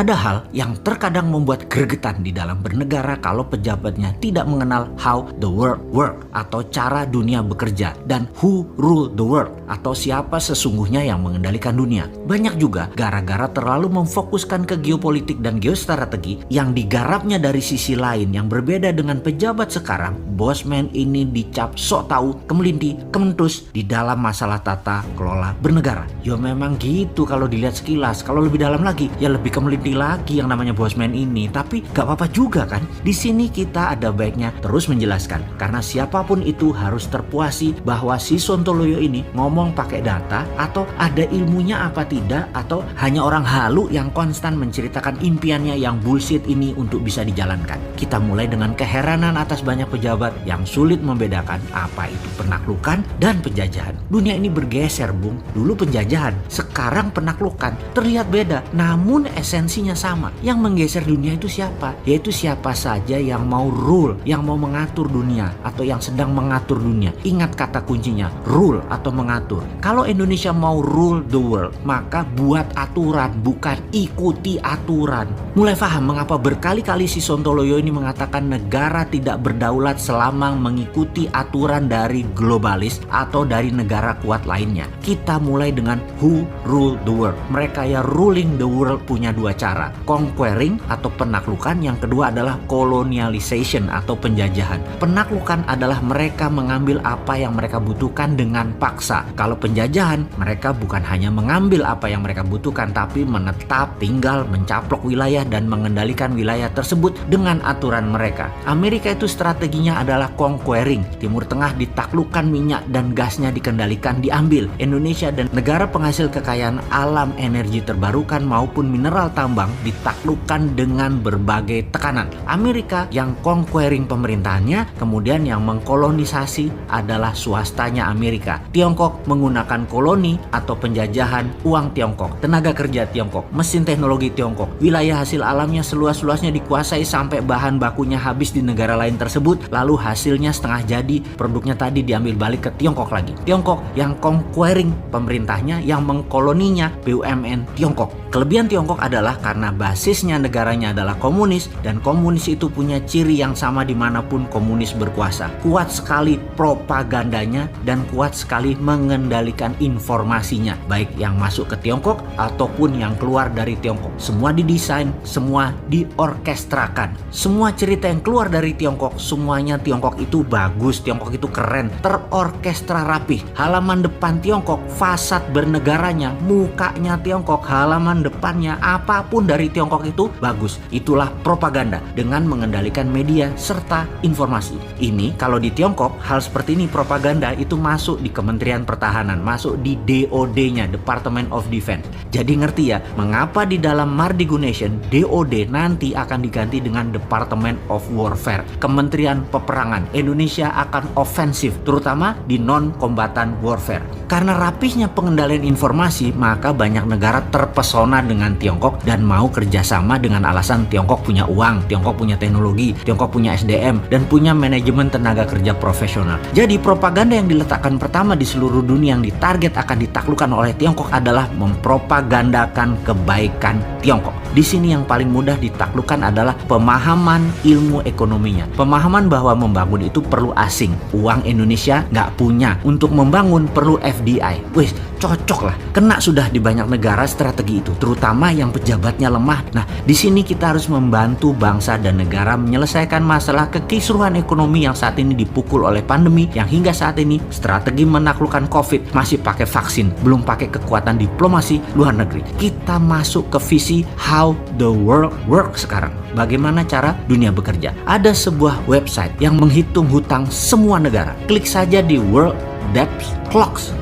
Ada hal yang terkadang membuat gregetan di dalam bernegara kalau pejabatnya tidak mengenal how the world work atau cara dunia bekerja dan who rule the world atau siapa sesungguhnya yang mengendalikan dunia. Banyak juga gara-gara terlalu memfokuskan ke geopolitik dan geostrategi yang digarapnya dari sisi lain yang berbeda dengan pejabat sekarang. Bosman ini dicap sok tahu, kemelinti, kementus di dalam masalah tata kelola bernegara. Ya memang gitu kalau dilihat sekilas. Kalau lebih dalam lagi ya lebih kemelinti lagi yang namanya Bosman ini. Tapi gak apa-apa juga kan. Di sini kita ada baiknya terus menjelaskan, karena siapapun itu harus terpuasi bahwa si Sontoloyo ini ngomong pakai data atau ada ilmunya apa tidak, atau hanya orang halu yang konstan menceritakan impiannya yang bullshit ini untuk bisa dijalankan. Kita mulai dengan keheranan atas banyak pejabat yang sulit membedakan apa itu penaklukan dan penjajahan. Dunia ini bergeser, Bung. Dulu penjajahan, sekarang penaklukan. Terlihat beda, namun esensinya sama. Yang menggeser dunia itu siapa? Yaitu siapa saja yang mau rule, yang mau mengatur dunia atau yang sedang mengatur dunia. Ingat kata kuncinya, rule atau mengatur. Kalau Indonesia mau rule the world, maka buat aturan, bukan ikuti aturan. Mulai paham mengapa berkali-kali si Sontoloyo ini mengatakan negara tidak berdaulat selama mengikuti aturan dari globalis atau dari negara kuat lainnya. Kita mulai dengan who rule the world. Mereka ya ruling the world punya dua cara, conquering atau penaklukan, yang kedua adalah colonialization atau penjajahan. Penaklukan adalah mereka mengambil apa yang mereka butuhkan dengan paksa. Kalau penjajahan, mereka bukan hanya mengambil apa yang mereka butuhkan, tapi menetap, tinggal, mencaplok wilayah dan mengendalikan wilayah tersebut dengan aturan mereka. Amerika itu strateginya adalah conquering. Timur Tengah ditaklukkan, minyak dan gasnya dikendalikan, diambil. Indonesia dan negara penghasil kekayaan alam, energi terbarukan maupun mineral tambang ditaklukkan dengan berbagai tekanan. Amerika yang conquering pemerintahannya, kemudian yang mengkolonisasi adalah swastanya Amerika. Tiongkok menggunakan koloni atau penjajahan, uang Tiongkok, tenaga kerja Tiongkok, mesin teknologi Tiongkok, wilayah hasil alamnya seluas-luasnya dikuasai sampai bahan bakunya habis di negara lain tersebut, lalu hasilnya setengah jadi, produknya tadi diambil balik ke Tiongkok lagi. Tiongkok yang conquering pemerintahnya, yang mengkoloninya BUMN Tiongkok. Kelebihan Tiongkok adalah karena basisnya negaranya adalah komunis, dan komunis itu punya ciri yang sama dimanapun komunis berkuasa. Kuat sekali propagandanya dan kuat sekali mengendalikan informasinya, baik yang masuk ke Tiongkok ataupun yang keluar dari Tiongkok. Semua didesain, semua diorkestrakan. Semua cerita yang keluar dari Tiongkok, semuanya Tiongkok itu bagus, Tiongkok itu keren, terorkestra rapih. Halaman depan Tiongkok, fasad bernegaranya, mukanya Tiongkok, halaman depannya, apapun dari Tiongkok itu bagus. Itulah propaganda dengan mengendalikan media serta informasi. Ini kalau di Tiongkok hal seperti ini, propaganda itu masuk di Kementerian Pertahanan, masuk di DOD-nya, Department of Defense. Jadi ngerti ya mengapa di dalam Mardigu Nation DOD nanti akan diganti dengan Department of Warfare, Kementerian Peperangan. Indonesia akan ofensif terutama di non-kombatan warfare. Karena rapihnya pengendalian informasi, maka banyak negara terpesona dengan Tiongkok dan mau kerjasama dengan alasan Tiongkok punya uang, Tiongkok punya teknologi, Tiongkok punya SDM, dan punya manajemen tenaga kerja profesional. Jadi propaganda yang diletakkan pertama di seluruh dunia yang ditarget akan ditaklukkan oleh Tiongkok adalah mempropagandakan kebaikan Tiongkok. Di sini yang paling mudah ditaklukkan adalah pemahaman ilmu ekonominya. Pemahaman bahwa membangun itu perlu asing. Uang Indonesia nggak punya. Untuk membangun perlu FDI. Wih, cocok lah. Kena sudah di banyak negara strategi itu, terutama yang pejabatnya lemah. Nah, di sini kita harus membantu bangsa dan negara menyelesaikan masalah kekisruhan ekonomi yang saat ini dipukul oleh pandemi, yang hingga saat ini strategi menaklukkan COVID masih pakai vaksin, belum pakai kekuatan diplomasi luar negeri. Kita masuk ke visi how the world work sekarang. Bagaimana cara dunia bekerja? Ada sebuah website yang menghitung hutang semua negara. Klik saja di worlddebtclocks.com.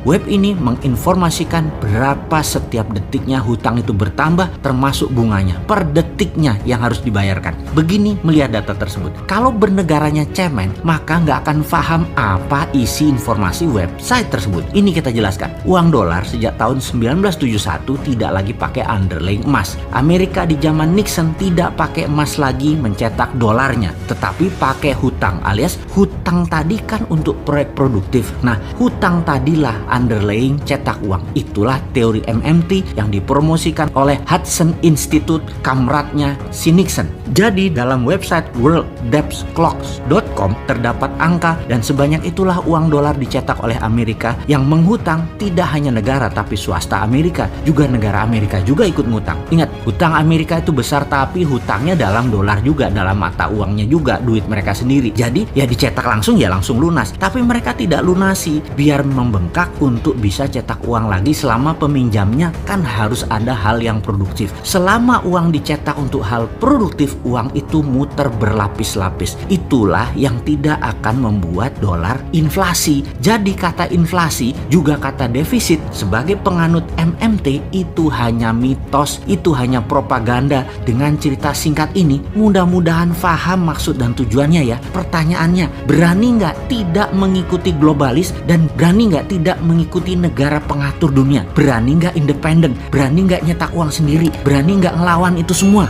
Web ini menginformasikan berapa setiap detiknya hutang itu bertambah, termasuk bunganya per detiknya yang harus dibayarkan. Begini melihat data tersebut. Kalau bernegaranya cemen, maka nggak akan paham apa isi informasi website tersebut. Ini kita jelaskan. Uang dolar sejak tahun 1971 tidak lagi pakai underlying emas. Amerika di zaman Nixon tidak pakai emas lagi mencetak dolarnya, tetapi pakai hutang, alias hutang tadi kan untuk proyek produksi produktif. Nah, hutang tadilah underlying cetak uang. Itulah teori MMT yang dipromosikan oleh Hudson Institute, kamratnya si Nixon. Jadi dalam website worlddebtclocks.com terdapat angka, dan sebanyak itulah uang dolar dicetak oleh Amerika yang menghutang tidak hanya negara tapi swasta Amerika, juga negara Amerika juga ikut ngutang. Ingat, hutang Amerika itu besar tapi hutangnya dalam dolar juga, dalam mata uangnya juga, duit mereka sendiri. Jadi ya dicetak langsung ya langsung lunas, tapi mereka tidak lunasi biar membengkak untuk bisa cetak uang lagi. Selama peminjamnya kan harus ada hal yang produktif. Selama uang dicetak untuk hal produktif, uang itu muter berlapis-lapis. Itulah yang tidak akan membuat dolar inflasi. Jadi kata inflasi juga kata defisit sebagai penganut MMT itu hanya mitos, itu hanya propaganda. Dengan cerita singkat ini mudah-mudahan paham maksud dan tujuannya ya. Pertanyaannya, berani nggak tidak mengikuti globalis, dan berani nggak tidak mengikuti negara pengatur dunia? Berani nggak independen? Berani nggak nyetak uang sendiri? Berani nggak ngelawan itu semua?